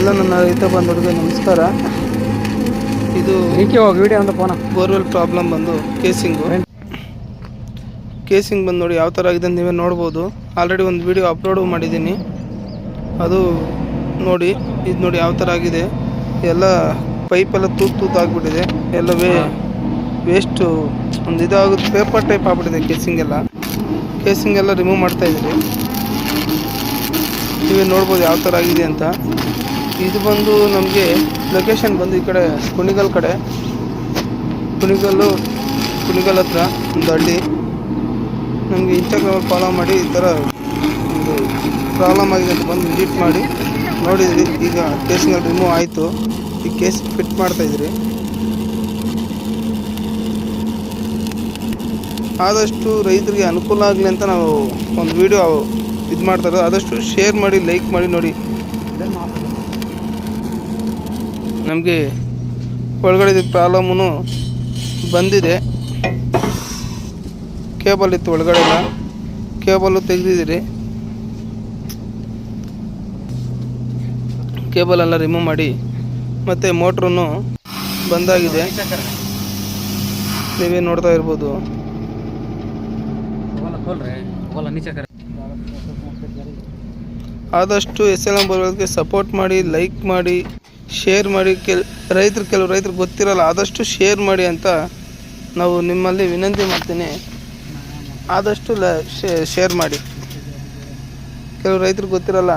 ಎಲ್ಲ ನನ್ನ ರೈತ ಬಂಧುಗಳಿಗೆ ನಮಸ್ಕಾರ. ಇದು ಬೋರ್ವೆಲ್ ಪ್ರಾಬ್ಲಮ್ ಬಂದು ಕೇಸಿಂಗ್ ಬಂದು ನೋಡಿ ಯಾವ ಥರ ಆಗಿದೆ ಅಂತ ನೀವೇ ನೋಡ್ಬೋದು. ಆಲ್ರೆಡಿ ಒಂದು ವಿಡಿಯೋ ಅಪ್ಲೋಡ್ ಮಾಡಿದ್ದೀನಿ, ಅದು ನೋಡಿ. ಇದು ನೋಡಿ ಯಾವ ಥರ ಆಗಿದೆ. ಎಲ್ಲ ಪೈಪೆಲ್ಲ ತೂತಾಗ್ಬಿಟ್ಟಿದೆ, ಎಲ್ಲ ವೇಸ್ಟು ಒಂದು ಇದಾಗುತ್ತೆ, ಪೇಪರ್ ಟೈಪ್ ಆಗ್ಬಿಟ್ಟಿದೆ. ಕೇಸಿಂಗ್ ಎಲ್ಲ ರಿಮೂವ್ ಮಾಡ್ತಾಯಿದ್ದೀರಿ, ನೀವೇ ನೋಡ್ಬೋದು ಯಾವ ಥರ ಆಗಿದೆ ಅಂತ. ಇದು ಬಂದು ನಮಗೆ ಲೊಕೇಶನ್ ಬಂದು ಈ ಕಡೆ ಕುಣಿಗಲ್ ಹತ್ರ ಒಂದು ಹಳ್ಳಿ. ನಮಗೆ ಇನ್ಸ್ಟಾಗ್ರಾಮಲ್ಲಿ ಫಾಲೋ ಮಾಡಿ ಈ ಥರ ಒಂದು ಪ್ರಾಬ್ಲಮ್ ಆಗಿದೆ ಅಂತ ಬಂದು ವಿಸಿಟ್ ಮಾಡಿ ನೋಡಿದ್ರಿ. ಈಗ ಕೇಸಿಂಗಲ್ಲಿ ರಿಮೂವ್ ಆಯಿತು, ಈ ಕೇಸ್ ಫಿಟ್ ಮಾಡ್ತಾಯಿದ್ರಿ. ಆದಷ್ಟು ರೈತರಿಗೆ ಅನುಕೂಲ ಆಗಲಿ ಅಂತ ನಾವು ಒಂದು ವಿಡಿಯೋ ಇದು ಮಾಡ್ತಾರೆ. ಆದಷ್ಟು ಶೇರ್ ಮಾಡಿ, ಲೈಕ್ ಮಾಡಿ. ನೋಡಿ ನಮಗೆ ಒಳಗಡೆ ಪ್ರಾಬ್ಲಮ್ಮು ಬಂದಿದೆ. ಕೇಬಲ್ ಇತ್ತು ಒಳಗಡೆ, ಎಲ್ಲ ಕೇಬಲ್ಲು ತೆಗೆದಿದ್ದೀರಿ. ಕೇಬಲ್ ಎಲ್ಲ ರಿಮೂವ್ ಮಾಡಿ, ಮತ್ತು ಮೋಟ್ರೂ ಬಂದಾಗಿದೆ, ನೀವೇ ನೋಡ್ತಾ ಇರ್ಬೋದು. ಆದಷ್ಟು SLM ಬೋರ್ವೆಲ್ಗೆ ಸಪೋರ್ಟ್ ಮಾಡಿ, ಲೈಕ್ ಮಾಡಿ, ಶೇರ್ ಮಾಡಿ. ಕೆಲವು ರೈತರು ಗೊತ್ತಿರಲ್ಲ, ಆದಷ್ಟು ಶೇರ್ ಮಾಡಿ ಅಂತ ನಾವು ನಿಮ್ಮಲ್ಲಿ ವಿನಂತಿ ಮಾಡ್ತೀನಿ. ಆದಷ್ಟು ಶೇರ್ ಮಾಡಿ. ಕೆಲವು ರೈತರು ಗೊತ್ತಿರಲ್ಲ,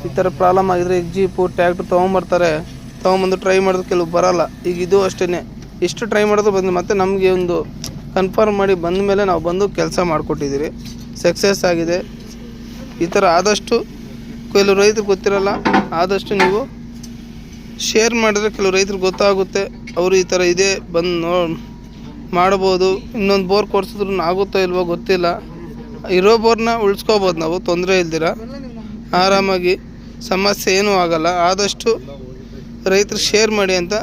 ಈ ಥರ ಪ್ರಾಬ್ಲಮ್ ಆಗಿದ್ರೆ ಈಗ ಜೀಪು ಟ್ರ್ಯಾಕ್ಟ್ರ್ ತೊಗೊಂಬಂದು ಟ್ರೈ ಮಾಡಿದ್ರೆ ಕೆಲವು ಬರೋಲ್ಲ. ಈಗ ಇದು ಅಷ್ಟೇ, ಎಷ್ಟು ಟ್ರೈ ಮಾಡಿದ್ರು ಬಂದು ಮತ್ತೆ ನಮಗೆ ಒಂದು ಕನ್ಫರ್ಮ್ ಮಾಡಿ ಬಂದ ಮೇಲೆ ನಾವು ಬಂದು ಕೆಲಸ ಮಾಡಿಕೊಟ್ಟಿದ್ದೀರಿ, ಸಕ್ಸಸ್ ಆಗಿದೆ. ಈ ಥರ ಆದಷ್ಟು ಕೆಲವು ರೈತರು ಗೊತ್ತಿರಲ್ಲ, ಆದಷ್ಟು ನೀವು ಶೇರ್ ಮಾಡಿದ್ರೆ ಕೆಲವು ರೈತರು ಗೊತ್ತಾಗುತ್ತೆ. ಅವರು ಈ ಥರ ಇದೆ ಬಂದು ಮಾಡ್ಬೋದು. ಇನ್ನೊಂದು ಬೋರ್ ಕೊಡ್ಸಿದ್ರು ಆಗುತ್ತೋ ಇಲ್ವೋ ಗೊತ್ತಿಲ್ಲ. ಇರೋ ಬೋರ್ನ ಉಳಿಸ್ಕೋಬೋದು ನಾವು, ತೊಂದರೆ ಇಲ್ದಿರ ಆರಾಮಾಗಿ, ಸಮಸ್ಯೆ ಏನೂ ಆಗಲ್ಲ. ಆದಷ್ಟು ರೈತರು ಶೇರ್ ಮಾಡಿ ಅಂತ,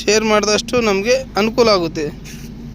ಶೇರ್ ಮಾಡಿದಷ್ಟು ನಮಗೆ ಅನುಕೂಲ ಆಗುತ್ತೆ.